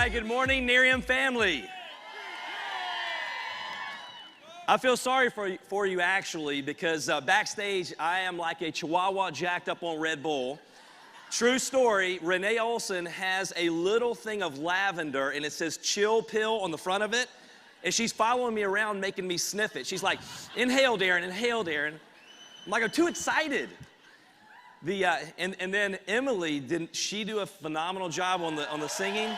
right, good morning, Nerium family. I feel sorry for you actually, because backstage I am like a chihuahua jacked up on Red Bull. True story, Renee Olson has a little thing of lavender and it says chill pill on the front of it. And she's following me around making me sniff it. She's like, inhale, Darren, inhale, Darren. I'm like, I'm too excited. And then Emily, didn't she do a phenomenal job on the singing?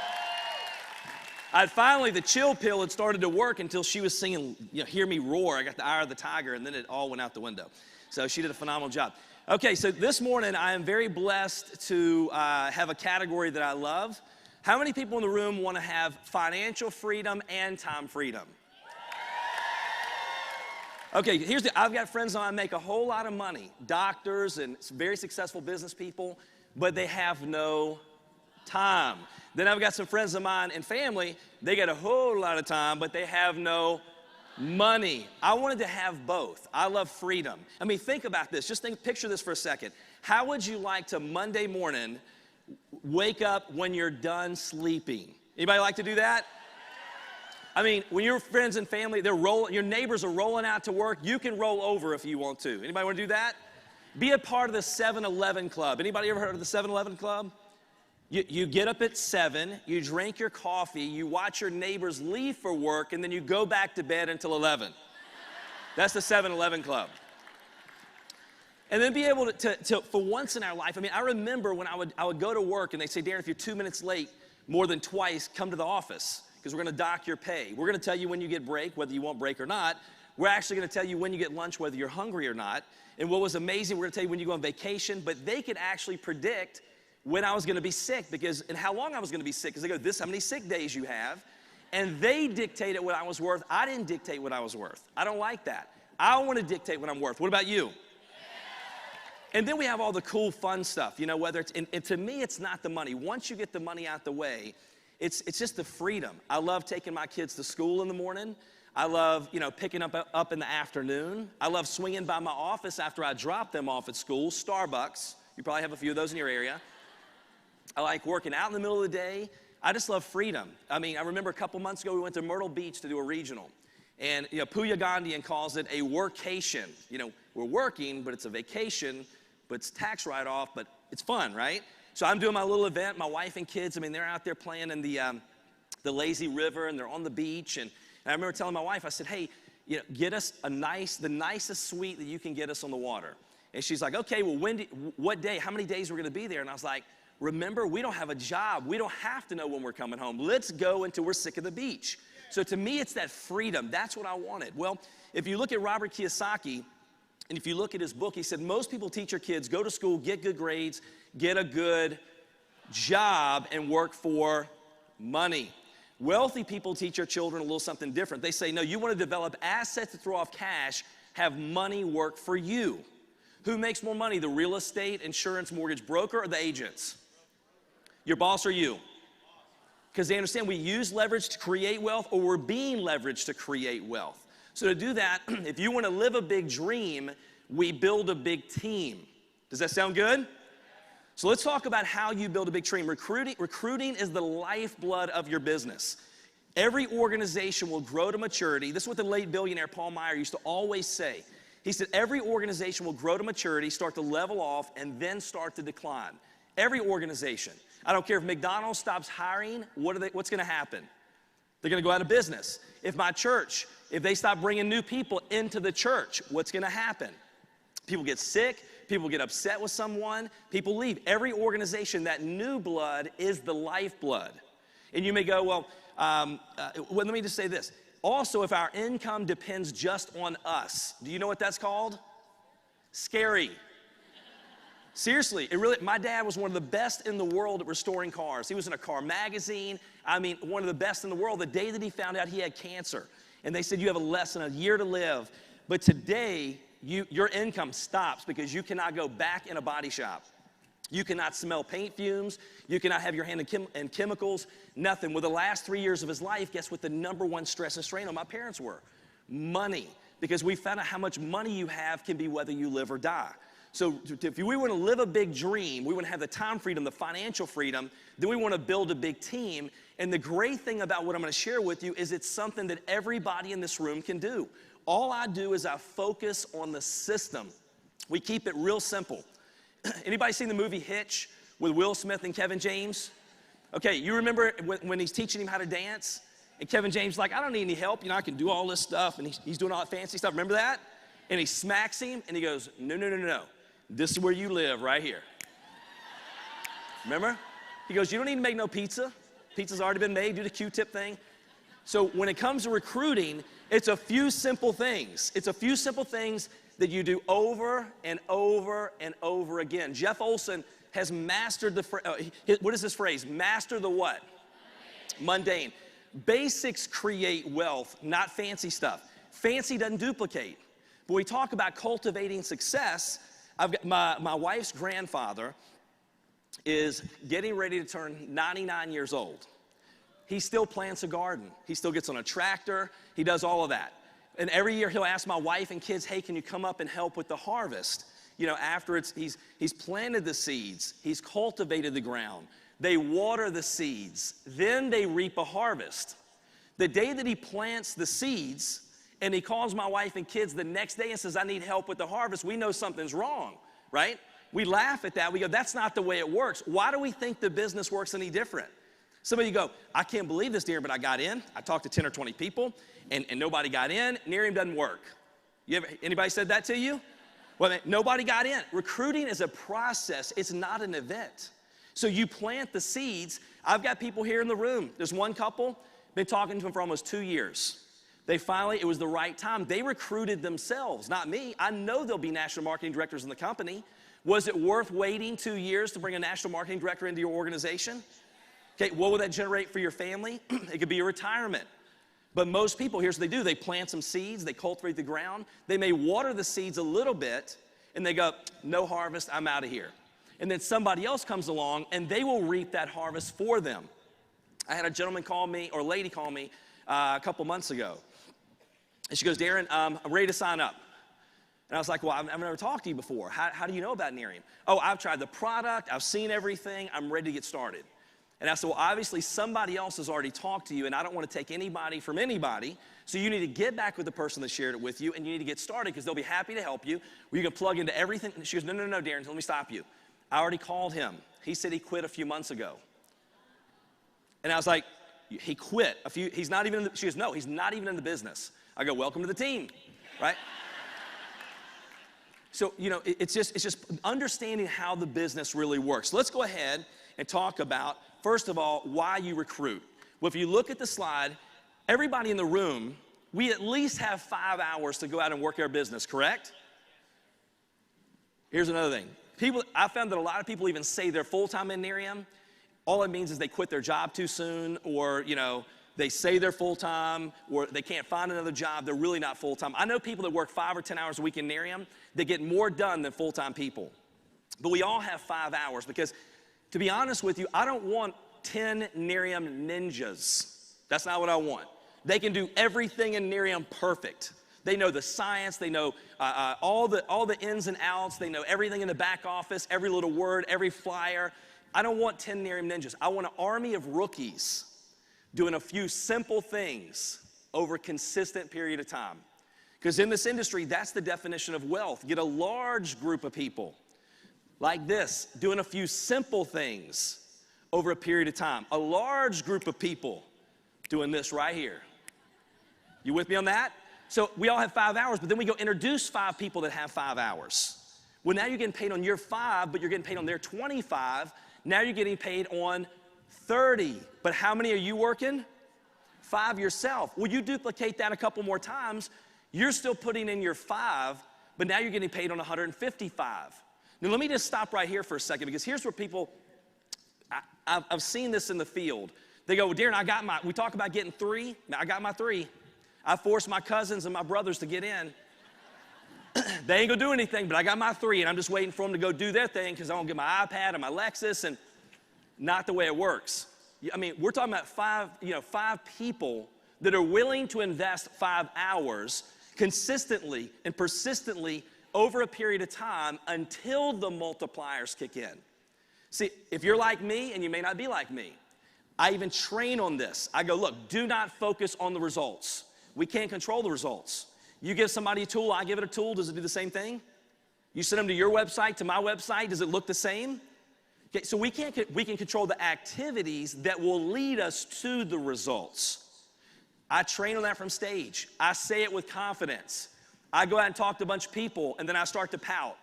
Finally, the chill pill had started to work until she was singing, Hear Me Roar. I got the eye of the tiger, and then it all went out the window. So she did a phenomenal job. Okay, so this morning I am very blessed to have a category that I love. How many people in the room want to have financial freedom and time freedom? Okay, I've got friends that make a whole lot of money, doctors and very successful business people, but they have no time. Then I've got some friends of mine and family, they got a whole lot of time, but they have no money. I wanted to have both. I love freedom. I mean, think about this. Picture this for a second. How would you like to Monday morning wake up when you're done sleeping? Anybody like to do that? I mean, when your friends and family, your neighbors are rolling out to work, you can roll over if you want to. Anybody want to do that? Be a part of the 7-Eleven Club. Anybody ever heard of the 7-Eleven Club? You get up at 7, you drink your coffee, you watch your neighbors leave for work, and then you go back to bed until 11. That's the 7-Eleven Club. And then be able to for once in our life, I mean, I remember when I would go to work and they'd say, Darren, if you're 2 minutes late more than twice, come to the office because we're going to dock your pay. We're going to tell you when you get break, whether you want break or not. We're actually going to tell you when you get lunch, whether you're hungry or not. And what was amazing, we're going to tell you when you go on vacation, but they could actually predict when I was going to be sick and how long I was going to be sick, because they go, this is how many sick days you have. And they dictated what I was worth. I didn't dictate what I was worth. I don't like that. I want to dictate what I'm worth. What about you? And then we have all the cool, fun stuff, whether it's, and to me, it's not the money. Once you get the money out the way, it's just the freedom. I love taking my kids to school in the morning. I love, picking up in the afternoon. I love swinging by my office after I drop them off at school, Starbucks. You probably have a few of those in your area. I like working out in the middle of the day. I just love freedom. I mean, I remember a couple months ago, we went to Myrtle Beach to do a regional. And, Pooya Gandhian calls it a workation. We're working, but it's a vacation, but it's tax write-off, but it's fun, right? So I'm doing my little event. My wife and kids, they're out there playing in the lazy river, and they're on the beach. And I remember telling my wife, I said, hey, get us the nicest suite that you can get us on the water. And she's like, okay, well, what day, how many days we're going to be there? And I was like, remember, we don't have a job. We don't have to know when we're coming home. Let's go until we're sick of the beach. So to me, it's that freedom. That's what I wanted. Well, if you look at Robert Kiyosaki, and if you look at his book, he said, most people teach their kids, go to school, get good grades, get a good job, and work for money. Wealthy people teach their children a little something different. They say, no, you want to develop assets to throw off cash, have money work for you. Who makes more money, the real estate, insurance, mortgage broker, or the agents? Your boss or you? Because they understand we use leverage to create wealth, or we're being leveraged to create wealth. So to do that, if you want to live a big dream, we build a big team. Does that sound good? So let's talk about how you build a big team. Recruiting is the lifeblood of your business. Every organization will grow to maturity. This is what the late billionaire Paul Meyer used to always say. He said, every organization will grow to maturity, start to level off, and then start to decline. Every organization. I don't care if McDonald's stops hiring, what's going to happen? They're going to go out of business. If my church, if they stop bringing new people into the church, what's going to happen? People get sick, people get upset with someone, people leave. Every organization, that new blood is the lifeblood. And you may go, well, let me just say this. Also, if our income depends just on us, do you know what that's called? Scary. Seriously, my dad was one of the best in the world at restoring cars. He was in a car magazine. I mean, one of the best in the world. The day that he found out he had cancer, and they said, you have less than a year to live. But today, your income stops because you cannot go back in a body shop. You cannot smell paint fumes. You cannot have your hand in chemicals, nothing. With the last 3 years of his life, guess what the number one stress and strain on my parents were? Money. Because we found out how much money you have can be whether you live or die. So if we want to live a big dream, we want to have the time freedom, the financial freedom, then we want to build a big team. And the great thing about what I'm going to share with you is it's something that everybody in this room can do. All I do is I focus on the system. We keep it real simple. Anybody seen the movie Hitch with Will Smith and Kevin James? Okay, you remember when he's teaching him how to dance? And Kevin James is like, I don't need any help. You know, I can do all this stuff. And he's doing all that fancy stuff. Remember that? And he smacks him and he goes, no, no, no, no, no. This is where you live, right here. Remember? He goes, you don't need to make no pizza. Pizza's already been made. Do the Q-tip thing. So when it comes to recruiting, it's a few simple things. It's a few simple things that you do over and over and over again. Jeff Olson has mastered what is this phrase? Master the what? Mundane. Basics create wealth, not fancy stuff. Fancy doesn't duplicate. But we talk about cultivating success. I've got my wife's grandfather is getting ready to turn 99 years old. He still plants a garden. He still gets on a tractor. He does all of that. And every year he'll ask my wife and kids, hey, can you come up and help with the harvest? You know, after he's planted the seeds, he's cultivated the ground. They water the seeds, then they reap a harvest. The day that he plants the seeds and he calls my wife and kids the next day and says, I need help with the harvest, we know something's wrong, right? We laugh at that. We go, that's not the way it works. Why do we think the business works any different? Some of you go, I can't believe this, Nerium, but I got in. I talked to 10 or 20 people, and nobody got in. Nerium doesn't work. Anybody said that to you? Well, nobody got in. Recruiting is a process. It's not an event. So you plant the seeds. I've got people here in the room. There's one couple, been talking to them for almost 2 years. It was the right time. They recruited themselves, not me. I know there'll be national marketing directors in the company. Was it worth waiting 2 years to bring a national marketing director into your organization? Okay, what will that generate for your family? It could be a retirement. But most people, here's what they do. They plant some seeds, they cultivate the ground. They may water the seeds a little bit, and they go, no harvest, I'm out of here. And then somebody else comes along, and they will reap that harvest for them. I had a gentleman call me, or a lady call me, a couple months ago. And she goes, Darren, I'm ready to sign up. And I was like, well, I've never talked to you before. How do you know about Nerium? Oh, I've tried the product. I've seen everything. I'm ready to get started. And I said, well, obviously somebody else has already talked to you, and I don't want to take anybody from anybody, so you need to get back with the person that shared it with you, and you need to get started because they'll be happy to help you. You can plug into everything. And she goes, no, Darren, let me stop you. I already called him. He said he quit a few months ago. And I was like, he quit he's not even she goes, no, he's not even in the business. I go, welcome to the team, right? So, you know, it's just understanding how the business really works. Let's go ahead and talk about, first of all, why you recruit. Well, if you look at the slide, everybody in the room, we at least have 5 hours to go out and work our business, correct? Here's another thing. I found that a lot of people even say they're full-time in Nerium. All it means is they quit their job too soon, or, you know, they say they're full-time, or they can't find another job. They're really not full-time. I know people that work 5 or 10 hours a week in Nerium. They get more done than full-time people. But we all have 5 hours because, to be honest with you, I don't want 10 Nerium ninjas. That's not what I want. They can do everything in Nerium perfect. They know the science. They know all the ins and outs. They know everything in the back office, every little word, every flyer. I don't want 10 Nerium ninjas. I want an army of rookies doing a few simple things over a consistent period of time. Because in this industry, that's the definition of wealth. Get a large group of people like this, doing a few simple things over a period of time. A large group of people doing this right here. You with me on that? So we all have 5 hours, but then we go introduce 5 people that have 5 hours. Well, now you're getting paid on your 5, but you're getting paid on their 25. Now you're getting paid on 30. But how many are you working? 5 yourself. Well, you duplicate that a couple more times, you're still putting in your 5, but now you're getting paid on 155. Now, let me just stop right here for a second, because here's where people, I've seen this in the field. They go, well, Darren, we talk about getting 3. Now, I got my 3. I forced my cousins and my brothers to get in. They ain't gonna do anything, but I got my 3, and I'm just waiting for them to go do their thing because I don't get my iPad and my Lexus, and not the way it works. I mean, we're talking about 5 people that are willing to invest 5 hours consistently and persistently over a period of time until the multipliers kick in. See, if you're like me, and you may not be like me, I even train on this. I go, look, do not focus on the results. We can't control the results. You give somebody a tool, I give it a tool, does it do the same thing? You send them to your website, to my website, does it look the same? Okay, so we can control the activities that will lead us to the results. I train on that from stage. I say it with confidence. I go out and talk to a bunch of people, and then I start to pout.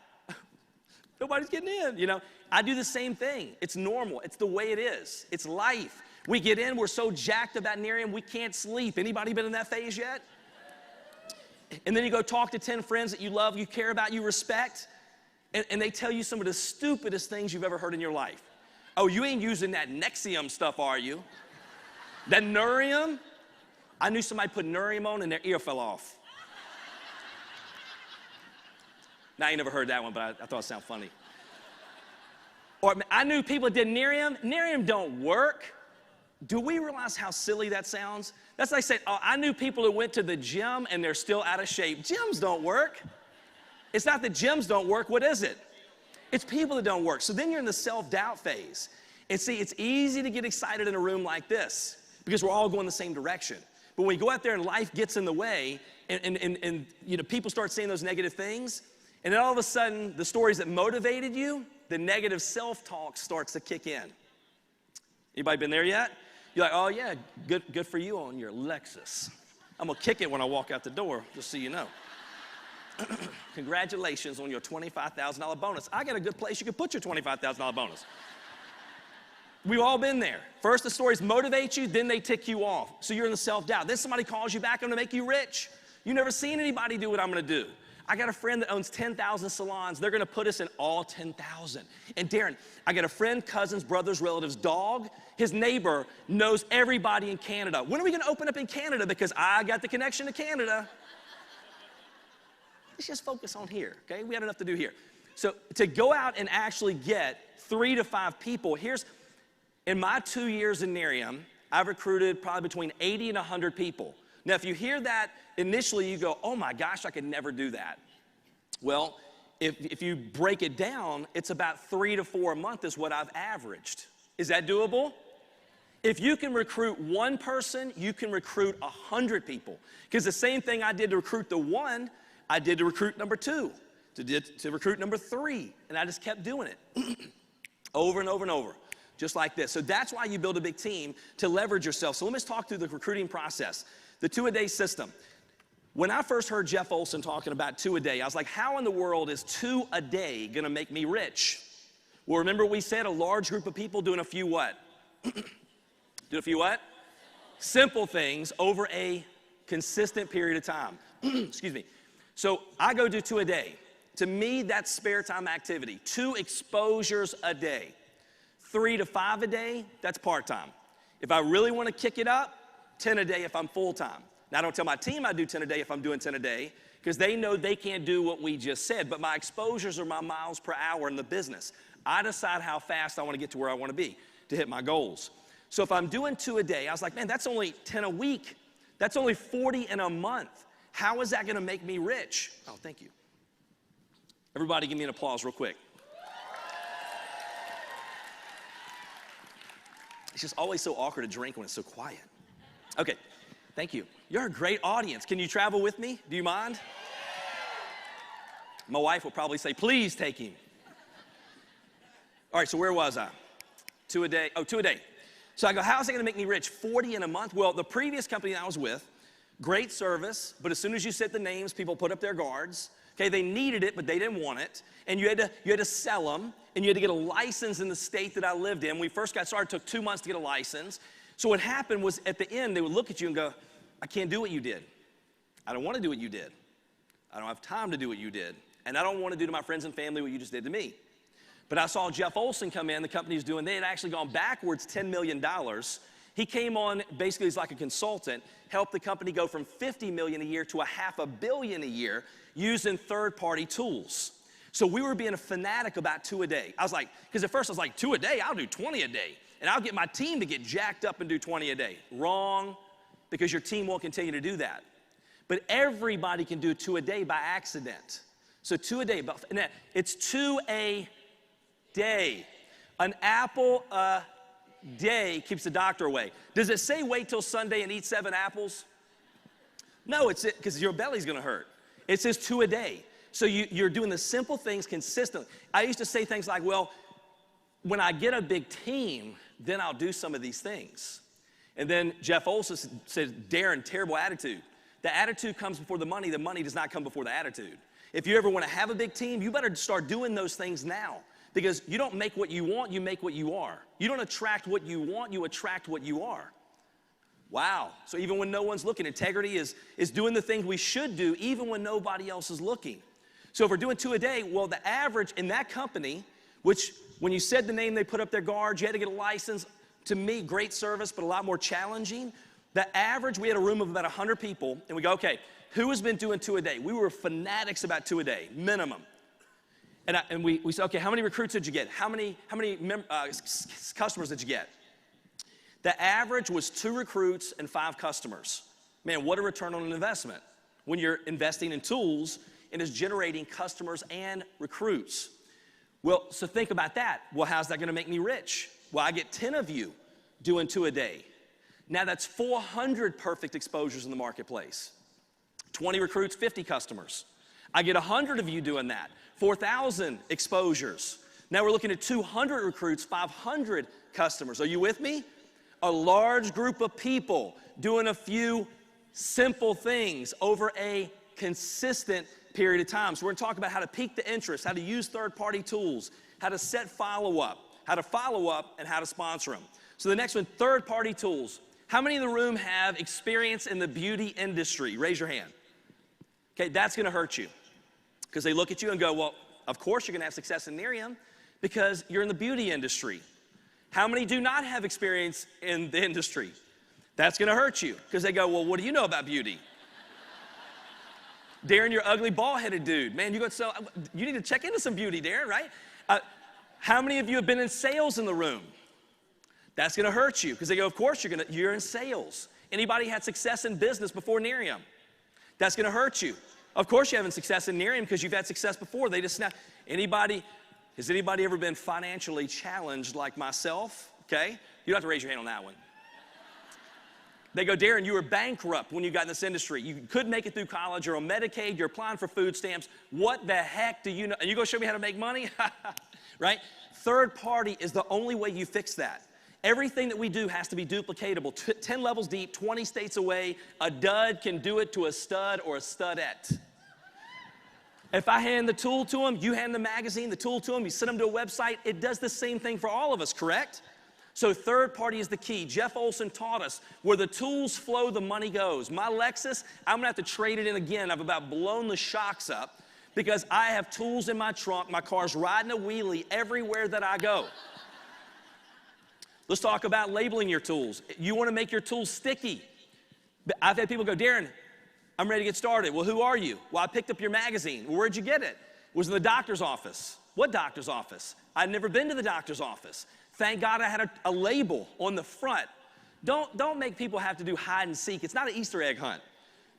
Nobody's getting in, you know. I do the same thing. It's normal. It's the way it is. It's life. We get in, we're so jacked about Nerium, we can't sleep. Anybody been in that phase yet? And then you go talk to 10 friends that you love, you care about, you respect, and they tell you some of the stupidest things you've ever heard in your life. Oh, you ain't using that Nerium stuff, are you? That Nerium? I knew somebody put Nerium on and their ear fell off. Now, I ain't never heard that one, but I thought it sounded funny. Or I knew people that did Nerium. Nerium don't work. Do we realize how silly that sounds? That's like saying, oh, I knew people who went to the gym and they're still out of shape. Gyms don't work. It's not that gyms don't work. What is it? It's people that don't work. So then you're in the self-doubt phase. And see, it's easy to get excited in a room like this because we're all going the same direction. But when you go out there and life gets in the way and you know, people start saying those negative things, and then all of a sudden, the stories that motivated you, the negative self-talk starts to kick in. Anybody been there yet? You're like, oh yeah, good for you on your Lexus. I'm gonna kick it when I walk out the door, just so you know. Congratulations on your $25,000 bonus. I got a good place you can put your $25,000 bonus. We've all been there. First, the stories motivate you, then they tick you off. So you're in the self-doubt. Then somebody calls you back, I'm gonna make you rich. You've never seen anybody do what I'm gonna do. I got a friend that owns 10,000 salons. They're gonna put us in all 10,000. And Darren, I got a friend, cousins, brothers, relatives, dog. His neighbor knows everybody in Canada. When are we gonna open up in Canada? Because I got the connection to Canada. Let's just focus on here, okay? We had enough to do here. So to go out and actually get 3 to 5 people, in my 2 years in Nerium, I've recruited probably between 80 and 100 people. Now, if you hear that initially, you go, oh my gosh, I could never do that. Well, if you break it down, it's about 3 to 4 a month is what I've averaged. Is that doable? If you can recruit one person, you can recruit 100 people. Because the same thing I did to recruit the one, I did to recruit number 2, to recruit number 3, and I just kept doing it over and over and over, just like this. So that's why you build a big team, to leverage yourself. So let me just talk through the recruiting process. The 2-a-day system. When I first heard Jeff Olson talking about 2 a day, I was like, how in the world is 2 a day gonna make me rich? Well, remember we said a large group of people doing a few what? Doing a few what? Simple things over a consistent period of time. Excuse me. So I go do 2 a day. To me, that's spare time activity. 2 exposures a day. 3 to 5 a day, that's part-time. If I really wanna kick it up, 10 a day if I'm full-time. Now, I don't tell my team I do 10 a day if I'm doing 10 a day, because they know they can't do what we just said, but my exposures are my miles per hour in the business. I decide how fast I want to get to where I want to be to hit my goals. So if I'm doing 2 a day, I was like, man, that's only 10 a week. That's only 40 in a month. How is that going to make me rich? Oh, thank you. Everybody give me an applause real quick. It's just always so awkward to drink when it's so quiet. Okay, thank you. You're a great audience. Can you travel with me? Do you mind? My wife will probably say, please take him. All right, so where was I? 2 a day. Oh, 2 a day. So I go, how's it gonna make me rich? 40 in a month? Well, the previous company I was with, great service, but as soon as you said the names, people put up their guards. Okay, they needed it, but they didn't want it. And you had to sell them, and you had to get a license in the state that I lived in. When we first got started, it took 2 months to get a license. So what happened was at the end, they would look at you and go, I can't do what you did. I don't want to do what you did. I don't have time to do what you did. And I don't want to do to my friends and family what you just did to me. But I saw Jeff Olson come in, the company was doing, they had actually gone backwards $10 million. He came on basically as like a consultant, helped the company go from $50 million a year to $500 million a year using third-party tools. So we were being a fanatic about 2 a day. I was like, because at first I was like, 2 a day? I'll do 20 a day. And I'll get my team to get jacked up and do 20 a day. Wrong, because your team won't continue to do that. But everybody can do 2 a day by accident. So 2 a day, but it's 2 a day. An apple a day keeps the doctor away. Does it say wait till Sunday and eat 7 apples? No, it's because your belly's gonna hurt. It says 2 a day. So you're doing the simple things consistently. I used to say things like, well, when I get a big team, then I'll do some of these things. And then Jeff Olson said, Darren, terrible attitude. The attitude comes before the money does not come before the attitude. If you ever want to have a big team, you better start doing those things now. Because you don't make what you want, you make what you are. You don't attract what you want, you attract what you are. Wow. So even when no one's looking, integrity is doing the things we should do even when nobody else is looking. So if we're doing 2 a day, well, the average in that company, which when you said the name, they put up their guards, you had to get a license. To me, great service, but a lot more challenging. The average, we had a room of about 100 people, and we go, okay, who has been doing 2 a day? We were fanatics about 2 a day, minimum. And we said, okay, how many recruits did you get? How many customers did you get? The average was 2 recruits and 5 customers. Man, what a return on an investment when you're investing in tools and is generating customers and recruits. Well, so think about that. Well, how's that gonna make me rich? Well, I get 10 of you doing 2 a day. Now that's 400 perfect exposures in the marketplace. 20 recruits, 50 customers. I get 100 of you doing that. 4,000 exposures. Now we're looking at 200 recruits, 500 customers. Are you with me? A large group of people doing a few simple things over a consistent period of time. So we're gonna talk about how to pique the interest, how to use third-party tools, how to set follow-up, how to follow up, and how to sponsor them. So the next one, third-party tools. How many in the room have experience in the beauty industry? Raise your hand. Okay, that's gonna hurt you because they look at you and go, well, of course you're gonna have success in Nerium because you're in the beauty industry. How many do not have experience in the industry? That's gonna hurt you because they go, well, what do you know about beauty? Darren, you're ugly, bald-headed dude. Man, you need to check into some beauty, Darren, right? How many of you have been in sales in the room? That's gonna hurt you because they go, of course you're in sales. Anybody had success in business before Nerium? That's gonna hurt you. Of course you're having success in Nerium because you've had success before. They just snap. Has anybody ever been financially challenged like myself? Okay, you don't have to raise your hand on that one. They go, Darren, you were bankrupt when you got in this industry. You couldn't make it through college. You're on Medicaid. You're applying for food stamps. What the heck do you know? And you go show me how to make money? Right? Third party is the only way you fix that. Everything that we do has to be duplicatable. 10 levels deep, 20 states away. A dud can do it to a stud or a studette. If I hand the tool to them, you hand the magazine, the tool to them, you send them to a website, it does the same thing for all of us, correct? So third party is the key. Jeff Olson taught us where the tools flow, the money goes. My Lexus, I'm gonna have to trade it in again. I've about blown the shocks up because I have tools in my trunk. My car's riding a wheelie everywhere that I go. Let's talk about labeling your tools. You wanna make your tools sticky. I've had people go, Darren, I'm ready to get started. Well, who are you? Well, I picked up your magazine. Well, where'd you get it? It was in the doctor's office. What doctor's office? I'd never been to the doctor's office. Thank God I had a label on the front. Don't make people have to do hide and seek. It's not an Easter egg hunt.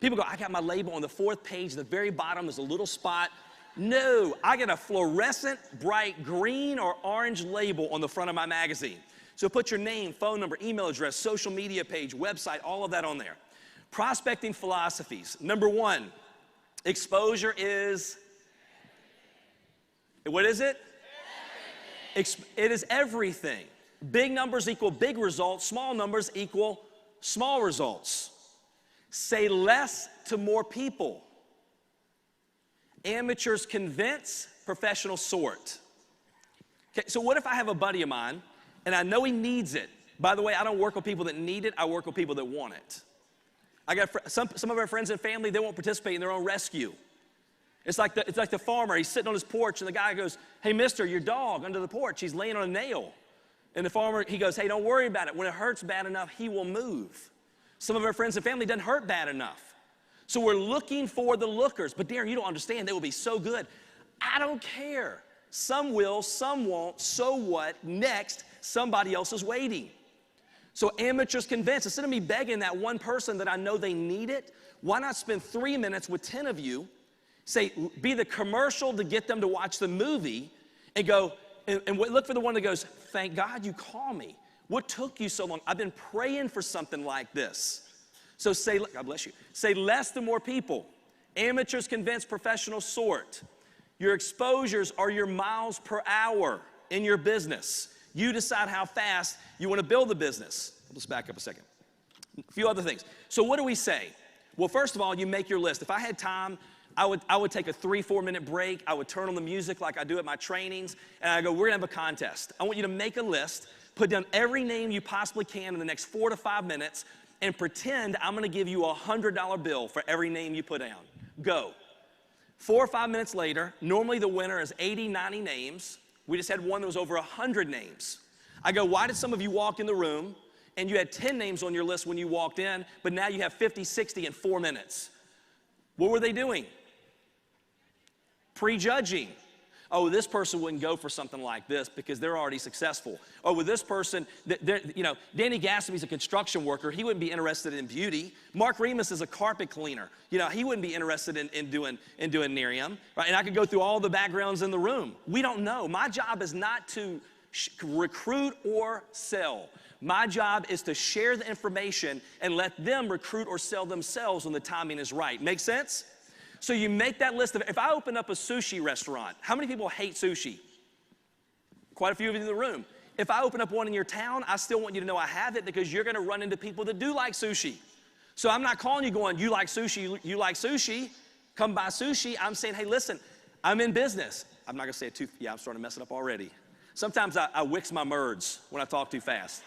People go, I got my label on the 4th page, the very bottom, there's a little spot. No, I got a fluorescent, bright green or orange label on the front of my magazine. So put your name, phone number, email address, social media page, website, all of that on there. Prospecting philosophies. Number 1, exposure is, what is it? It is everything. Big numbers equal big results. Small numbers equal small results. Say less to more people. Amateurs convince, professionals sort. Okay, so what if I have a buddy of mine and I know he needs it? By the way, I don't work with people that need it. I work with people that want it. I got some of our friends and family, they won't participate in their own rescue. It's like the farmer, he's sitting on his porch and the guy goes, hey mister, your dog under the porch, he's laying on a nail. And the farmer, he goes, hey, don't worry about it. When it hurts bad enough, he will move. Some of our friends and family, it doesn't hurt bad enough. So we're looking for the lookers. But Darren, you don't understand, they will be so good. I don't care. Some will, some won't, so what? Next, somebody else is waiting. So amateurs convince. Instead of me begging that one person that I know they need it, why not spend 3 minutes with 10 of you, Say, be the commercial to get them to watch the movie and go, and look for the one that goes, thank God you called me. What took you so long? I've been praying for something like this. So say, God bless you. Say less to more people. Amateurs convince professionals sort. Your exposures are your miles per hour in your business. You decide how fast you want to build the business. Let's back up a second. A few other things. So what do we say? Well, first of all, you make your list. If I had time, I would take a 3-4 minute break. I would turn on the music like I do at my trainings, and I go, we're gonna have a contest. I want you to make a list, put down every name you possibly can in the next 4 to 5 minutes, and pretend I'm gonna give you a $100 bill for every name you put down. Go. 4 or 5 minutes later, normally the winner is 80, 90 names. We just had one that was over 100 names. I go, why did some of you walk in the room and you had 10 names on your list when you walked in, but now you have 50, 60 in 4 minutes? What were they doing? Prejudging. Oh, this person wouldn't go for something like this because they're already successful. Oh, with this person, Danny Gatsby's a construction worker. He wouldn't be interested in beauty. Mark Remus is a carpet cleaner. He wouldn't be interested in doing Nerium. Right? And I could go through all the backgrounds in the room. We don't know. My job is not to recruit or sell. My job is to share the information and let them recruit or sell themselves when the timing is right. Make sense? So you make that list of, if I open up a sushi restaurant, how many people hate sushi? Quite a few of you in the room. If I open up one in your town, I still want you to know I have it because you're gonna run into people that do like sushi. So I'm not calling you going, you like sushi, come buy sushi. I'm saying, hey, listen, I'm in business. I'm not gonna say it too, I'm starting to mess it up already. Sometimes I wix my words when I talk too fast.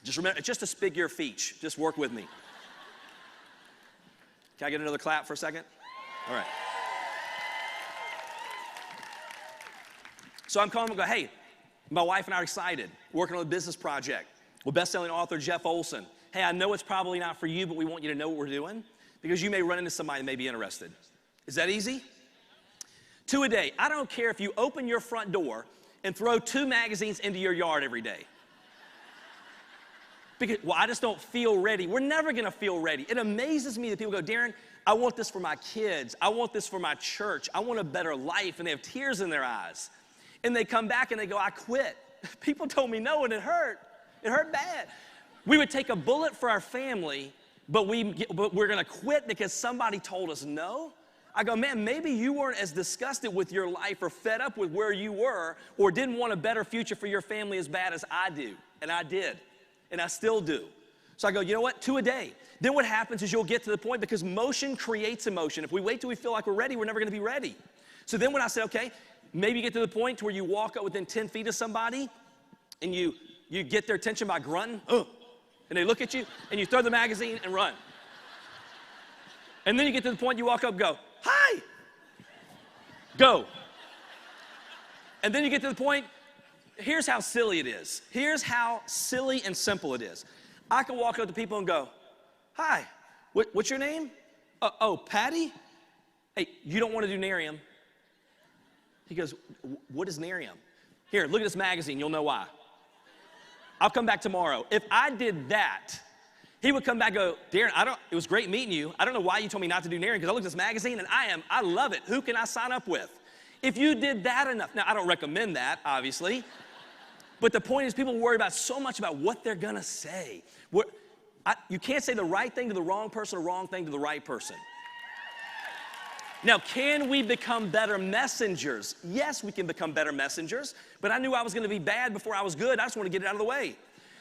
Just remember, it's just a figure of speech. Just work with me. Can I get another clap for a second? All right. So I'm calling them and go, hey, my wife and I are excited, working on a business project with best-selling author Jeff Olson. Hey, I know it's probably not for you, but we want you to know what we're doing because you may run into somebody that may be interested. Is that easy? 2 a day. I don't care if you open your front door and throw 2 magazines into your yard every day. Because, well, I just don't feel ready. We're never gonna feel ready. It amazes me that people go, Darren, I want this for my kids. I want this for my church. I want a better life. And they have tears in their eyes. And they come back and they go, I quit. People told me no and it hurt. It hurt bad. We would take a bullet for our family, but we're gonna quit because somebody told us no. I go, man, maybe you weren't as disgusted with your life or fed up with where you were or didn't want a better future for your family as bad as I do. And I did. And I still do. So I go, you know what, 2 a day. Then what happens is you'll get to the point because motion creates emotion. If we wait till we feel like we're ready, we're never gonna be ready. So then when I say, okay, maybe you get to the point to where you walk up within 10 feet of somebody and you get their attention by grunting, and they look at you and you throw the magazine and run. And then you get to the point you walk up and go, hi, go. And then you get to the point, here's how silly it is. Here's how silly and simple it is. I can walk up to people and go, hi, what's your name? Oh, Patty? Hey, you don't want to do Nerium. He goes, what is Nerium? Here, look at this magazine, you'll know why. I'll come back tomorrow. If I did that, he would come back and go, Darren, it was great meeting you. I don't know why you told me not to do Nerium because I looked at this magazine and I love it. Who can I sign up with? If you did that enough, now I don't recommend that, obviously. But the point is people worry about so much about what they're gonna say. You can't say the right thing to the wrong person or wrong thing to the right person. Now, can we become better messengers? Yes, we can become better messengers, but I knew I was gonna be bad before I was good. I just wanna get it out of the way.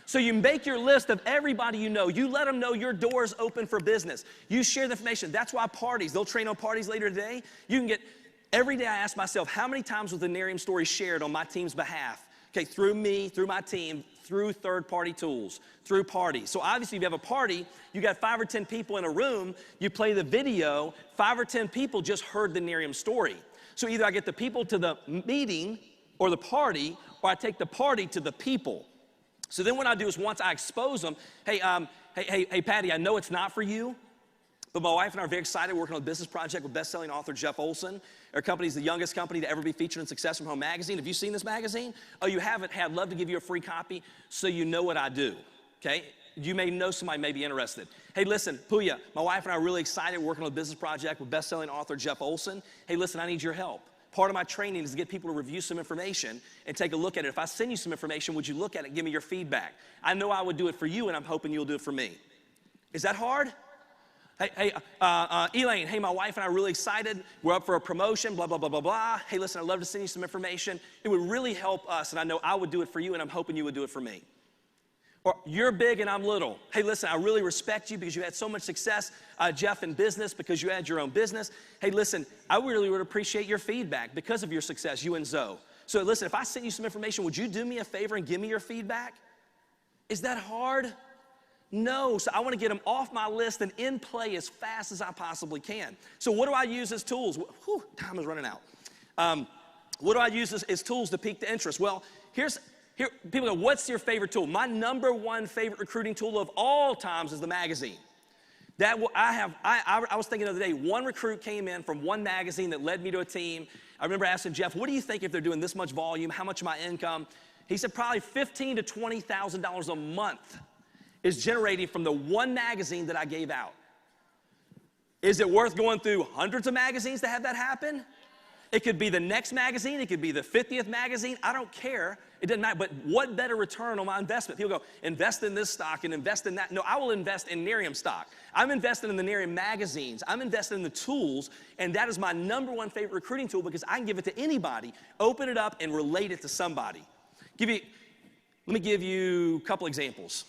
So you make your list of everybody you know. You let them know your door is open for business. You share the information. That's why parties, they'll train on parties later today. You can get, every day I ask myself, how many times was the Nerium story shared on my team's behalf? Okay, through me, through my team, through third-party tools, through parties. So obviously if you have a party, you got 5 or 10 people in a room, you play the video, 5 or 10 people just heard the Nerium story. So either I get the people to the meeting or the party, or I take the party to the people. So then what I do is once I expose them, hey, Patty, I know it's not for you, but my wife and I are very excited working on a business project with best-selling author Jeff Olson. Our company's the youngest company to ever be featured in Success from Home magazine. Have you seen this magazine? Oh, you haven't? Hey, I'd love to give you a free copy so you know what I do, okay? you may know somebody may be interested. Hey, listen, Puya, my wife and I are really excited. We're working on a business project with best-selling author Jeff Olson. Hey, listen, I need your help. Part of my training is to get people to review some information and take a look at it. If I send you some information, would you look at it and give me your feedback? I know I would do it for you, and I'm hoping you'll do it for me. Is that hard? Hey, Elaine, hey, my wife and I are really excited. We're up for a promotion, blah, blah, blah, blah, blah. Hey, listen, I'd love to send you some information. It would really help us, and I know I would do it for you, and I'm hoping you would do it for me. Or you're big and I'm little. Hey, listen, I really respect you because you had so much success, Jeff, in business, because you had your own business. Hey, listen, I really would appreciate your feedback because of your success, you and Zoe. So listen, if I sent you some information, would you do me a favor and give me your feedback? Is that hard? No, so I want to get them off my list and in play as fast as I possibly can. So what do I use as tools? Whew, time is running out. What do I use as tools to pique the interest? Well, here, people go, what's your favorite tool? My number one favorite recruiting tool of all times is the magazine. I was thinking the other day, one recruit came in from one magazine that led me to a team. I remember asking Jeff, what do you think if they're doing this much volume? How much of my income? He said probably $15,000 to $20,000 a month is generating from the one magazine that I gave out. Is it worth going through hundreds of magazines to have that happen? It could be the next magazine. It could be the 50th magazine. I don't care. It doesn't matter. But what better return on my investment? People go, invest in this stock and invest in that. No, I will invest in Nerium stock. I'm invested in the Nerium magazines. I'm invested in the tools, and that is my number one favorite recruiting tool because I can give it to anybody, open it up, and relate it to somebody. Let me give you a couple examples.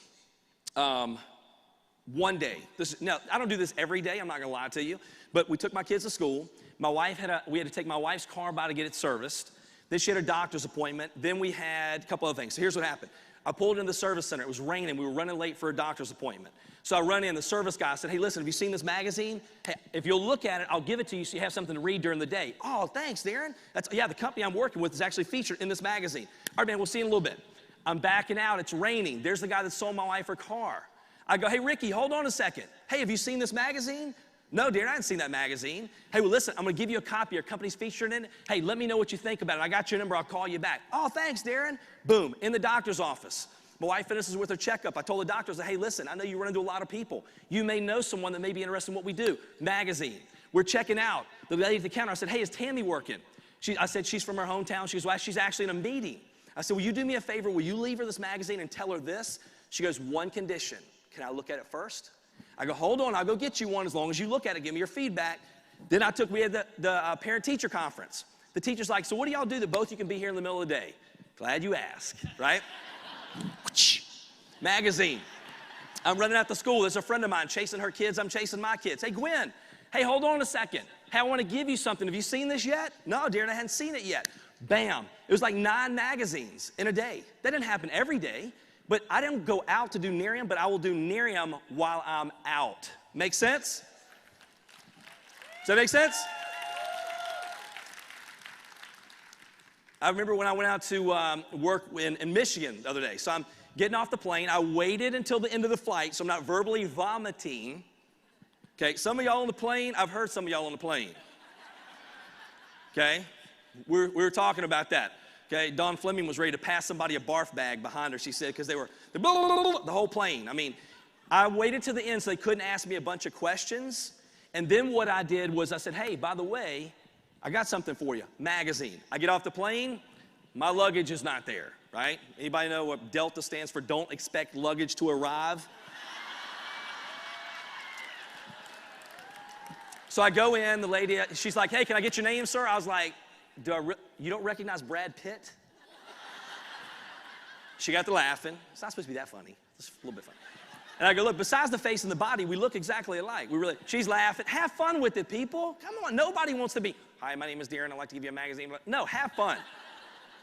One day, now I don't do this every day, I'm not gonna lie to you, but we took my kids to school. We had to take my wife's car by to get it serviced. Then she had a doctor's appointment. Then we had a couple other things. So here's what happened. I pulled into the service center. It was raining. We were running late for a doctor's appointment. So I run in, the service guy said, hey, listen, have you seen this magazine? Hey, if you'll look at it, I'll give it to you so you have something to read during the day. Oh, thanks, Darren. Yeah, the company I'm working with is actually featured in this magazine. All right, man, we'll see you in a little bit. I'm backing out. It's raining. There's the guy that sold my wife her car. I go, hey, Ricky, hold on a second. Hey, have you seen this magazine? No, Darren, I haven't seen that magazine. Hey, well, listen, I'm going to give you a copy. Your company's featured in it. Hey, let me know what you think about it. I got your number. I'll call you back. Oh, thanks, Darren. Boom, in the doctor's office. My wife finishes with her checkup. I told the doctor, I said, hey, listen, I know you run into a lot of people. You may know someone that may be interested in what we do. Magazine. We're checking out. The lady at the counter, I said, hey, is Tammy working? I said, she's from her hometown. She goes, well, she's actually in a meeting. I said, will you do me a favor? Will you leave her this magazine and tell her this? She goes, one condition. Can I look at it first? I go, hold on, I'll go get you one as long as you look at it, give me your feedback. Then we had the parent-teacher conference. The teacher's like, so what do y'all do that both you can be here in the middle of the day? Glad you asked, right? Magazine. I'm running out to school. There's a friend of mine chasing her kids. I'm chasing my kids. Hey, Gwen, hey, hold on a second. Hey, I want to give you something. Have you seen this yet? No, Darren, I hadn't seen it yet. Bam. It was like 9 magazines in a day. That didn't happen every day. But I didn't go out to do Nerium, but I will do Nerium while I'm out. Make sense? Does that make sense? I remember when I went out to work in Michigan the other day. So I'm getting off the plane. I waited until the end of the flight, so I'm not verbally vomiting. Okay, some of y'all on the plane, I've heard some of y'all on the plane. Okay, we were talking about that. Okay, Dawn Fleming was ready to pass somebody a barf bag behind her, she said, because they were the whole plane. I mean, I waited to the end so they couldn't ask me a bunch of questions. And then what I did was I said, hey, by the way, I got something for you, magazine. I get off the plane, my luggage is not there, right? Anybody know what Delta stands for? Don't expect luggage to arrive. So I go in, the lady, she's like, hey, can I get your name, sir? I was like, you don't recognize Brad Pitt? She got to laughing. It's not supposed to be that funny. It's a little bit funny. And I go, look, besides the face and the body, we look exactly alike. She's laughing. Have fun with it, people. Come on. Nobody wants to be, hi, my name is Darren. I'd like to give you a magazine. No, have fun.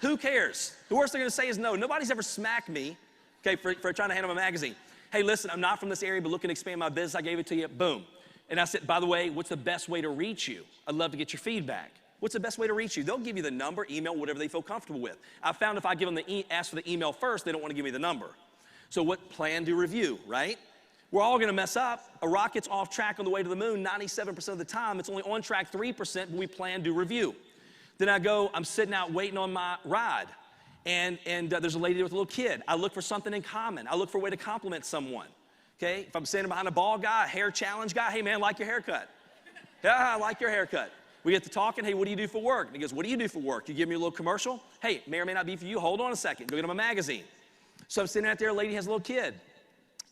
Who cares? The worst they're going to say is no. Nobody's ever smacked me, okay, for trying to hand them a magazine. Hey, listen, I'm not from this area, but looking to expand my business. I gave it to you. Boom. And I said, by the way, what's the best way to reach you? I'd love to get your feedback. What's the best way to reach you? They'll give you the number, email, whatever they feel comfortable with. I found if I give them ask for the email first, they don't want to give me the number. So what plan, do, review, right? We're all going to mess up. A rocket's off track on the way to the moon 97% of the time. It's only on track 3%, but we plan, do, review. Then I'm sitting out waiting on my ride, and there's a lady with a little kid. I look for something in common. I look for a way to compliment someone. Okay, if I'm standing behind a bald guy, a hair challenge guy, hey man, like your haircut. Yeah, I like your haircut. We get to talking, hey, what do you do for work? And he goes, what do you do for work? You give me a little commercial? Hey, may or may not be for you. Hold on a second. Go get him a magazine. So I'm sitting out there, a lady has a little kid.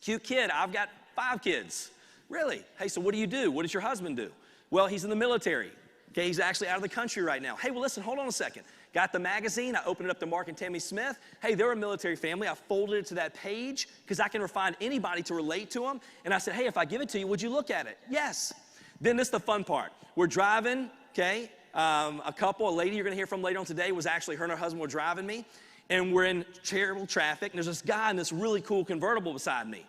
Cute kid. I've got 5 kids. Really? Hey, so what do you do? What does your husband do? Well, he's in the military. Okay, he's actually out of the country right now. Hey, well, listen, hold on a second. Got the magazine. I opened it up to Mark and Tammy Smith. Hey, they're a military family. I folded it to that page because I can find anybody to relate to them. And I said, hey, if I give it to you, would you look at it? Yes. Then this is the fun part. We're driving, okay? A lady you're going to hear from later on today was actually, her and her husband were driving me. And we're in terrible traffic. And there's this guy in this really cool convertible beside me.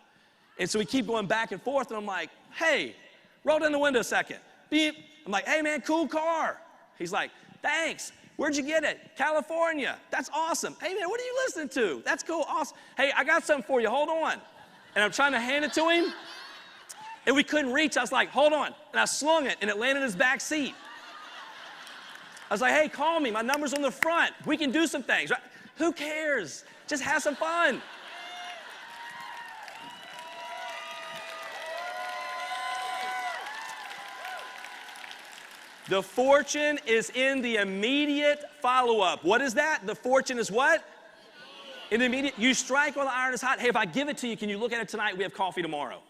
And so we keep going back and forth. And I'm like, hey, roll down the window a second. Beep. I'm like, hey, man, cool car. He's like, thanks. Where'd you get it? California. That's awesome. Hey, man, what are you listening to? That's cool. Awesome. Hey, I got something for you. Hold on. And I'm trying to hand it to him. And we couldn't reach. I was like, hold on. And I slung it, and it landed in his back seat. I was like, hey, call me. My number's on the front. We can do some things. Right? Who cares? Just have some fun. The fortune is in the immediate follow-up. What is that? The fortune is what? In the immediate. You strike while the iron is hot. Hey, if I give it to you, can you look at it tonight? We have coffee tomorrow.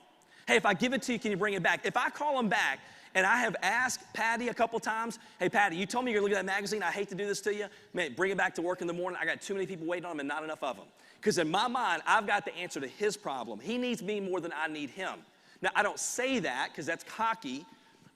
Hey, if I give it to you, can you bring it back? If I call him back, and I have asked Patty a couple times, hey, Patty, you told me you're going to look at that magazine. I hate to do this to you. Man, bring it back to work in the morning. I got too many people waiting on them and not enough of them. Because in my mind, I've got the answer to his problem. He needs me more than I need him. Now, I don't say that because that's cocky.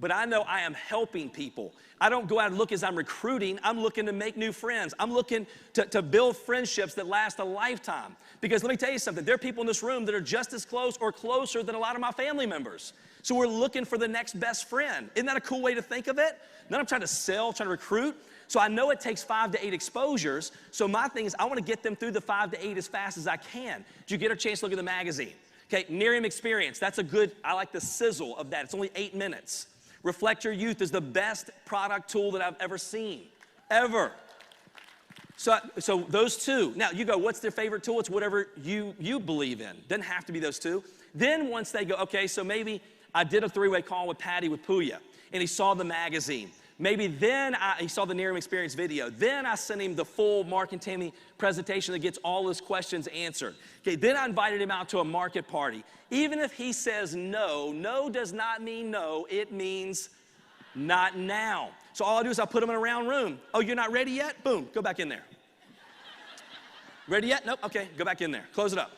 But I know I am helping people. I don't go out and look as I'm recruiting. I'm looking to make new friends. I'm looking to build friendships that last a lifetime. Because let me tell you something, there are people in this room that are just as close or closer than a lot of my family members. So we're looking for the next best friend. Isn't that a cool way to think of it? Then I'm trying to sell, trying to recruit. So I know it takes 5 to 8 exposures. So my thing is I want to get them through the 5 to 8 as fast as I can. Did you get a chance to look at the magazine? Okay, Nerium Experience, that's a good, I like the sizzle of that. It's only 8 minutes. Reflect Your Youth is the best product tool that I've ever seen, ever. So those two. Now, you go, what's their favorite tool? It's whatever you believe in. Doesn't have to be those two. Then once they go, okay, so maybe I did a 3-way call with Patty with Puya, and he saw the magazine. Maybe then he saw the Nerium Experience video. Then I sent him the full Mark and Tammy presentation that gets all his questions answered. Okay, then I invited him out to a market party. Even if he says no, no does not mean no. It means not now. So all I do is I put him in a round room. Oh, you're not ready yet? Boom, go back in there. Ready yet? Nope, okay, go back in there. Close it up.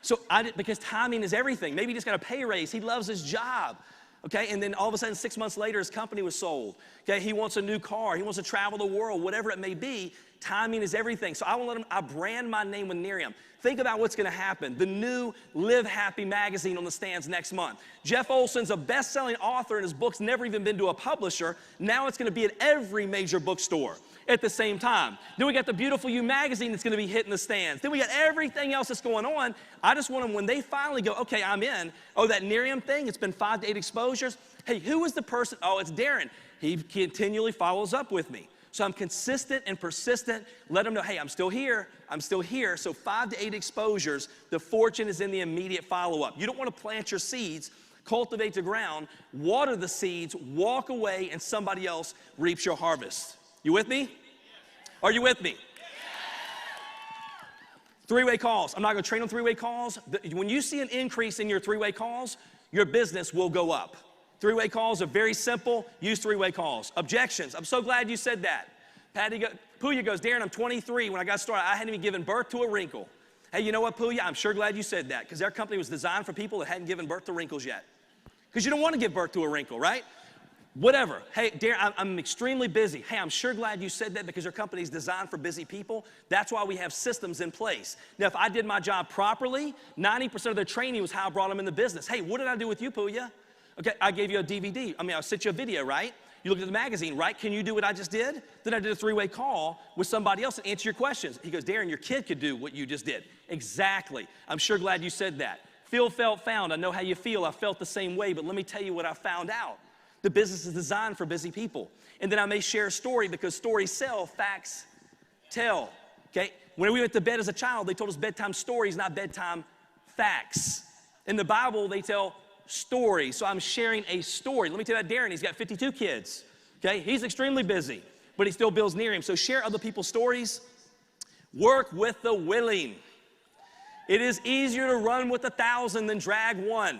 So because timing is everything. Maybe he just got a pay raise. He loves his job. Okay, and then all of a sudden 6 months later his company was sold. Okay, he wants a new car, he wants to travel the world, whatever it may be. Timing is everything. So I brand my name with Nerium. Think about what's gonna happen. The new Live Happy magazine on the stands next month. Jeff Olson's a best-selling author and his book's never even been to a publisher. Now it's gonna be at every major bookstore at the same time. Then we got the Beautiful You magazine that's gonna be hitting the stands. Then we got everything else that's going on. I just want them, when they finally go, okay, I'm in. Oh, that Nerium thing, it's been 5 to 8 exposures. Hey, who was the person? Oh, it's Darren. He continually follows up with me. So I'm consistent and persistent. Let them know, hey, I'm still here. I'm still here. So 5 to 8 exposures, the fortune is in the immediate follow-up. You don't want to plant your seeds, cultivate the ground, water the seeds, walk away, and somebody else reaps your harvest. You with me? Are you with me? 3-way calls. I'm not going to train on 3-way calls. When you see an increase in your 3-way calls, your business will go up. 3-way calls are very simple. Use 3-way calls. Objections. I'm so glad you said that. Puya goes, Darren, I'm 23. When I got started, I hadn't even given birth to a wrinkle. Hey, you know what, Puya? I'm sure glad you said that because their company was designed for people that hadn't given birth to wrinkles yet. Because you don't want to give birth to a wrinkle, right? Whatever. Hey, Darren, I'm extremely busy. Hey, I'm sure glad you said that because your company is designed for busy people. That's why we have systems in place. Now, if I did my job properly, 90% of their training was how I brought them in the business. Hey, what did I do with you, Puya? Okay, I gave you a DVD. I sent you a video, right? You looked at the magazine, right? Can you do what I just did? Then I did a 3-way call with somebody else to answer your questions. He goes, Darren, your kid could do what you just did. Exactly. I'm sure glad you said that. Feel, felt, found. I know how you feel. I felt the same way, but let me tell you what I found out. The business is designed for busy people. And then I may share a story because stories sell, facts tell. Okay? When we went to bed as a child, they told us bedtime stories, not bedtime facts. In the Bible, they tell stories. So I'm sharing a story. Let me tell you about Darren. He's got 52 kids. Okay, he's extremely busy, but he still builds Nerium. So share other people's stories. Work with the willing. It is easier to run with 1,000 than drag one.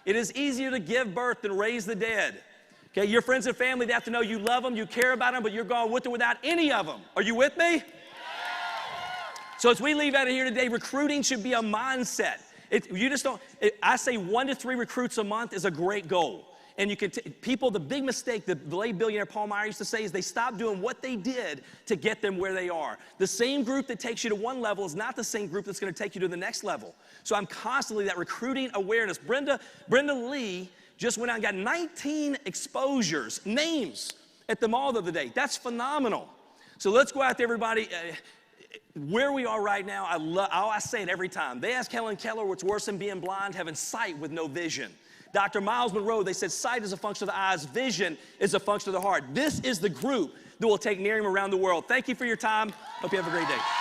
It is easier to give birth than raise the dead. Okay, your friends and family, they have to know you love them, you care about them, but you're gone with or without any of them. Are you with me? So as we leave out of here today, recruiting should be a mindset. I say 1 to 3 recruits a month is a great goal. And you can, the big mistake the late billionaire Paul Meyer used to say is they stopped doing what they did to get them where they are. The same group that takes you to one level is not the same group that's going to take you to the next level. So I'm constantly that recruiting awareness. Brenda Lee just went out and got 19 exposures, names at the mall the other day. That's phenomenal. So let's go out there, everybody. Where we are right now, I say it every time. They ask Helen Keller what's worse than being blind, having sight with no vision. Dr. Miles Monroe, they said sight is a function of the eyes, vision is a function of the heart. This is the group that will take Nerium around the world. Thank you for your time. Hope you have a great day.